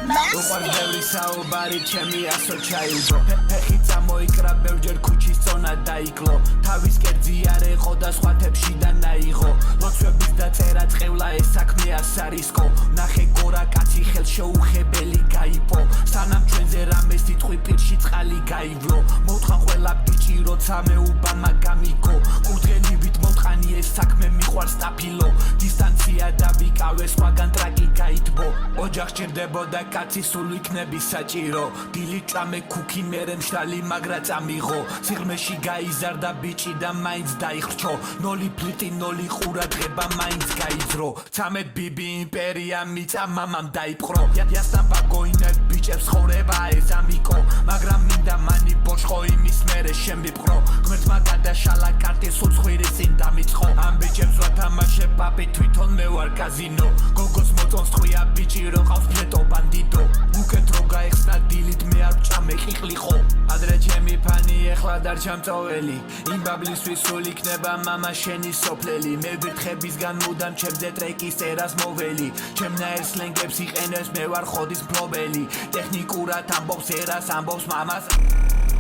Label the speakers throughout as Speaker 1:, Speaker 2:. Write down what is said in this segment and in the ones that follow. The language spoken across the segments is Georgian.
Speaker 1: უყვარდევრი საუბარი ჩემი ასო ჩაიგო ფეხი წამოიკრა ბევრჯერ ქუჩის წონა დაიკლო თავის კერძი არ ეყო და სხვათებში და ნაიღო ლოცვების დაწერა წყევლა ეს საქმე ასარისკო ნახე გორა კაცი ხელშეუხებელი გაიპო სანამ ჩვენზე რამე სიტყვი პირში წყალი გაივლო მოთხან ყველა ბიჭი როცა მეუბანმა გამიგო კურდღელივით მოთხანი ეს საქმე მიყვარს სტაფილო დისტანცია დავიკავე სხვაგან ტრაკი გაითბო ოჯახ ჭირდებოდა კაცი სულ იქნები საჭირო დილით ჭამე ქუქი მერე მშრალი მაგრა წამიღო სიღრმეში გაიზარდა ბიჭი და მაინც დაიხრჩო ნოლი ფლიტი ნოლი ყურა დღება მაინც გაიძრო 13 ბიბი იმპერია მიწა მამამ დაიპყრო იასთან ვაგოინებ ბიჭებს ხოვრება ეს ამიკო მაგრამ მინდა მანი ბოშხო იმის მერე შემვიპყრო ღმერთმა გადაშალა კარტი სულ ცხვირის წინ დამიწყო ამ ბიჭებს ვათამაშე პაპი თვითონ მე ვარ კაზინო გოგოს მოწონს ხვია ბიჭი რო ყავს ფლეტო ბანდიტო უკეთ რო გაიხსნა დილით მე არ ვჭამე ყიყლიყო ადრე ჩემი ფანი ეხლა დარჩა მწოველი იმ ბაბლისთვის სულ იქნება მამა შენი სოფლელი მე ვირთხებისგან მუდამ ჩემზე ტრეკის წერას მოველი ჩემნაირ სლენგებს იყენებს მე ვარ ხოდის მფლობელი ტექნიკურად ამბობს ერას ამბობს მამას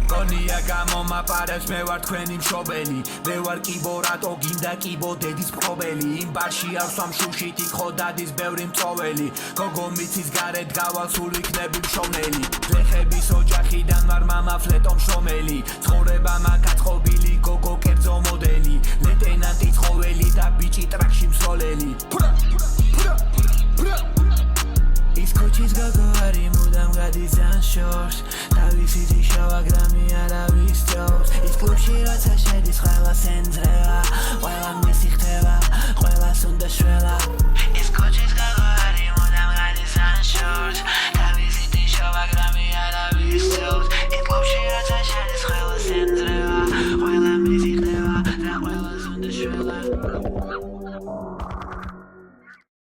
Speaker 1: გონია გამომაპარებს მე ვარ თქვენი მშობელი მე ვარ კიბო რატო გინდა კიბო დედის პრობელი იმ ბარში არ სვამ შუშით იქ დადის ბევრი მწოველი გოგო მიცის გარეთ გავალ სულ იქნები მშოვნელი ლეხების ოჯახიდან ვარ მამა ფლეტო მშრომელი ცხოვრება მაგაწყობილი გოგო კერძო მოდელი ლეიტენანტი ცხოველი და ბიჭი ტრაქში მსროლელი ის ქუჩის გოგო არის მუდამ გადის ან შორს თავისი ძიშავა გრამი არავის ჯობს ის კლუბში როცა შედის ყველას ენძრევა ყველა მისი ხდება ყველას უნდა შველა ის ქუჩის გოგო არის მუდამ გადის ან შორს თავისი ძიშავა გრამი არავის ჯობს ის კლუბში როცა შედის ყველას ენძრევა ყველა მისი ხდება და ყველას უნდა შველა